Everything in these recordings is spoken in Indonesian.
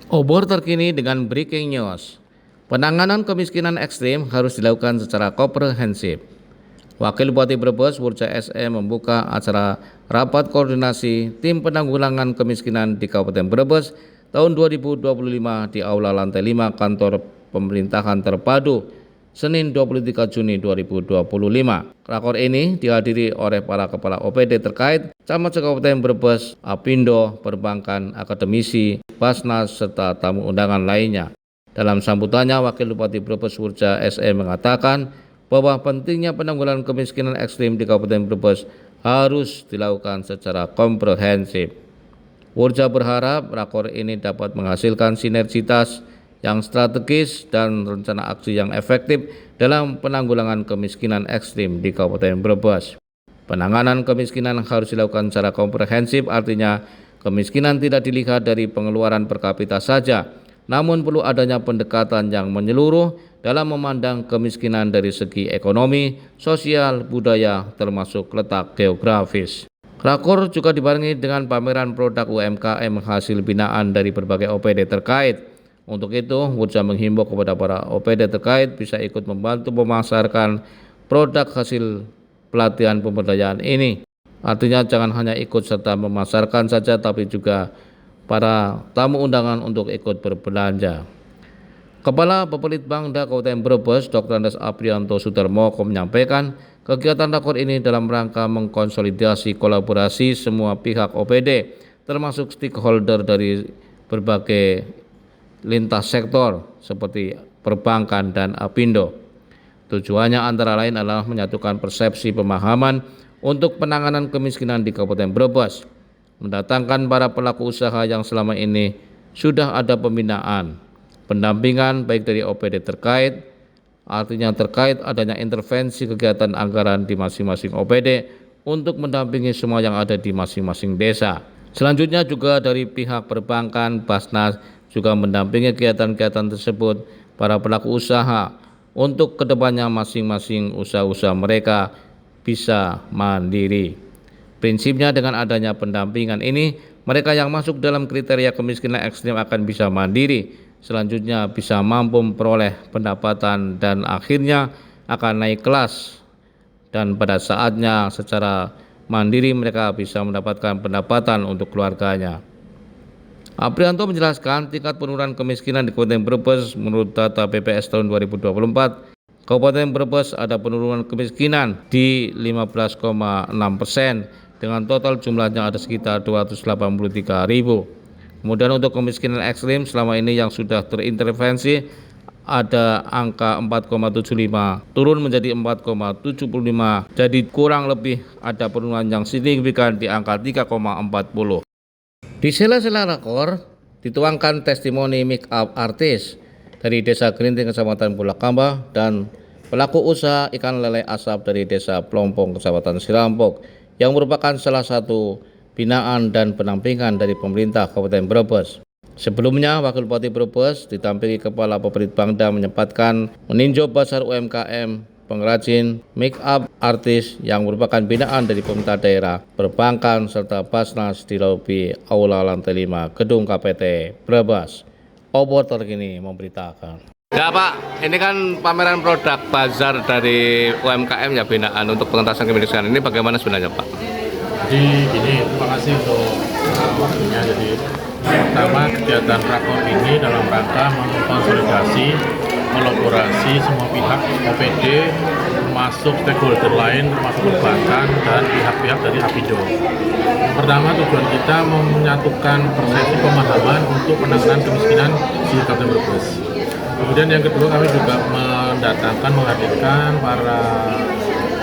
Obor terkini dengan breaking news. Penanganan kemiskinan ekstrim harus dilakukan secara komprehensif. Wakil Bupati Brebes Wurja SE membuka acara rapat koordinasi tim penanggulangan kemiskinan di Kabupaten Brebes tahun 2025 di Aula Lantai 5 Kantor Pemerintahan Terpadu Senin 23 Juni 2025. Rakor ini dihadiri oleh para kepala OPD terkait, Camat Kabupaten Brebes, Apindo, Perbankan, Akademisi, Basnas, serta tamu undangan lainnya. Dalam sambutannya, Wakil Bupati Brebes Wurja SE mengatakan bahwa pentingnya penanggulangan kemiskinan ekstrim di Kabupaten Brebes harus dilakukan secara komprehensif. Wurja berharap rakor ini dapat menghasilkan sinergitas yang strategis dan rencana aksi yang efektif dalam penanggulangan kemiskinan ekstrim di Kabupaten Brebes. Penanganan kemiskinan harus dilakukan secara komprehensif, artinya kemiskinan tidak dilihat dari pengeluaran per kapita saja, namun perlu adanya pendekatan yang menyeluruh dalam memandang kemiskinan dari segi ekonomi, sosial, budaya, termasuk letak geografis. Rakor juga dibarengi dengan pameran produk UMKM hasil binaan dari berbagai OPD terkait. Untuk itu, Wurja menghimbau kepada para OPD terkait bisa ikut membantu memasarkan produk hasil pelatihan pemberdayaan ini. Artinya jangan hanya ikut serta memasarkan saja, tapi juga para tamu undangan untuk ikut berbelanja. Kepala Bapelitbangda Kabupaten Brebes, Dr. Andes Aprianto Sudarmoko menyampaikan kegiatan rakor ini dalam rangka mengkonsolidasi kolaborasi semua pihak OPD, termasuk stakeholder dari berbagai lintas sektor seperti perbankan dan Apindo. Tujuannya antara lain adalah menyatukan persepsi pemahaman untuk penanganan kemiskinan di Kabupaten Brebes, mendatangkan para pelaku usaha yang selama ini sudah ada pembinaan, pendampingan baik dari OPD terkait, artinya terkait adanya intervensi kegiatan anggaran di masing-masing OPD untuk mendampingi semua yang ada di masing-masing desa. Selanjutnya juga dari pihak perbankan, Basnas juga mendampingi kegiatan-kegiatan tersebut para pelaku usaha untuk kedepannya masing-masing usaha-usaha mereka bisa mandiri. Prinsipnya dengan adanya pendampingan ini, mereka yang masuk dalam kriteria kemiskinan ekstrim akan bisa mandiri, selanjutnya bisa mampu memperoleh pendapatan dan akhirnya akan naik kelas, dan pada saatnya secara mandiri mereka bisa mendapatkan pendapatan untuk keluarganya. Aprianto menjelaskan tingkat penurunan kemiskinan di Kabupaten Brebes menurut data BPS tahun 2024, Kabupaten Brebes ada penurunan kemiskinan di 15,6%, dengan total jumlahnya ada sekitar 283.000. Kemudian untuk kemiskinan ekstrim selama ini yang sudah terintervensi ada angka 4,75 turun menjadi 4,75, jadi kurang lebih ada penurunan yang signifikan di angka 3,40. Di sela-sela rakor dituangkan testimoni make up artis dari Desa Gerinting Kecamatan Bulakamba dan pelaku usaha ikan lele asap dari Desa Plompong Kecamatan Sirampok yang merupakan salah satu binaan dan pendampingan dari pemerintah Kabupaten Brebes. Sebelumnya, Wakil Bupati Brebes ditampingi Kepala Bapelitbangda menyempatkan meninjau pasar UMKM pengrajin make up artis yang merupakan binaan dari pemerintah daerah, perbankan, serta Basnas di lobi Aula Lantai 5 Gedung KPT Brebes. Obor terkini memberitakan. Ya Pak, ini kan pameran produk bazar dari UMKM ya binaan untuk pengentasan kemiskinan. Ini bagaimana sebenarnya Pak? Jadi gini, terima kasih untuk waktunya. Jadi pertama kegiatan rakor ini dalam rangka mengkonsolidasi, kolaborasi semua pihak OPD, termasuk stakeholder lain, termasuk perbankan dan pihak-pihak dari Apindo. Pertama, tujuan kita menyatukan persepsi pemahaman untuk penanganan kemiskinan di Kabupaten Brebes. Kemudian yang kedua, kami juga menghadirkan para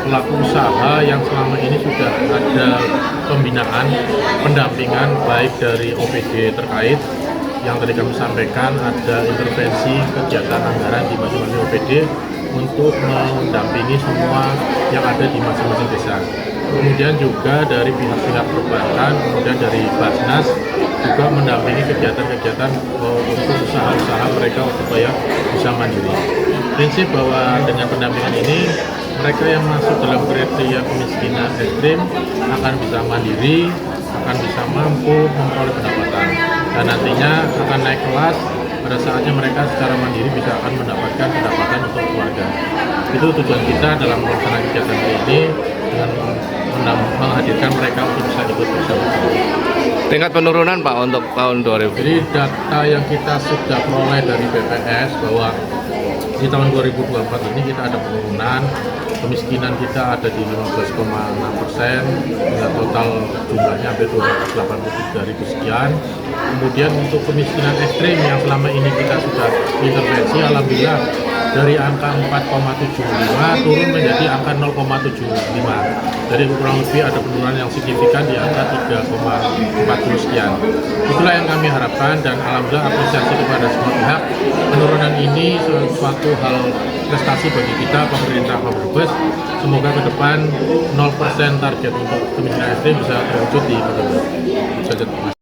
pelaku usaha yang selama ini sudah ada pembinaan, pendampingan baik dari OPD terkait yang tadi kami sampaikan, ada intervensi kegiatan anggaran di masing-masing OPD untuk mendampingi semua yang ada di masing-masing desa. Kemudian juga dari pihak-pihak perbankan, kemudian dari Basnas juga mendampingi kegiatan-kegiatan untuk usaha-usaha mereka supaya bisa mandiri. Prinsip bahwa dengan pendampingan ini mereka yang masuk dalam kriteria kemiskinan ekstrim akan bisa mandiri, akan bisa mampu memperoleh pendapatan, dan nantinya akan naik kelas pada saatnya mereka secara mandiri bisa akan mendapatkan pendapatan untuk keluarga. Itu tujuan kita dalam melaksanakan kegiatan ini, dengan menghadirkan mereka untuk bisa ikut bersama. Tingkat penurunan Pak untuk tahun 2000. Jadi data yang kita sudah peroleh dari BPS bahwa di tahun 2024 ini kita ada penurunan, kemiskinan kita ada di 15,6%, dengan total jumlahnya hampir 283.000 sekian. Kemudian untuk kemiskinan ekstrim yang selama ini kita sudah intervensi, alhamdulillah dari angka 4,75 turun menjadi angka 0,75. Jadi kurang lebih ada penurunan yang signifikan di angka 3,40 sekian. Itulah yang kami harapkan, dan alhamdulillah apresiasi kepada semua pihak. Penurunan ini suatu hal prestasi bagi kita, pemerintah Kabupaten Brebes. Semoga ke depan 0% target untuk kemiskinan ekstrim bisa terwujud di Kabupaten Brebes.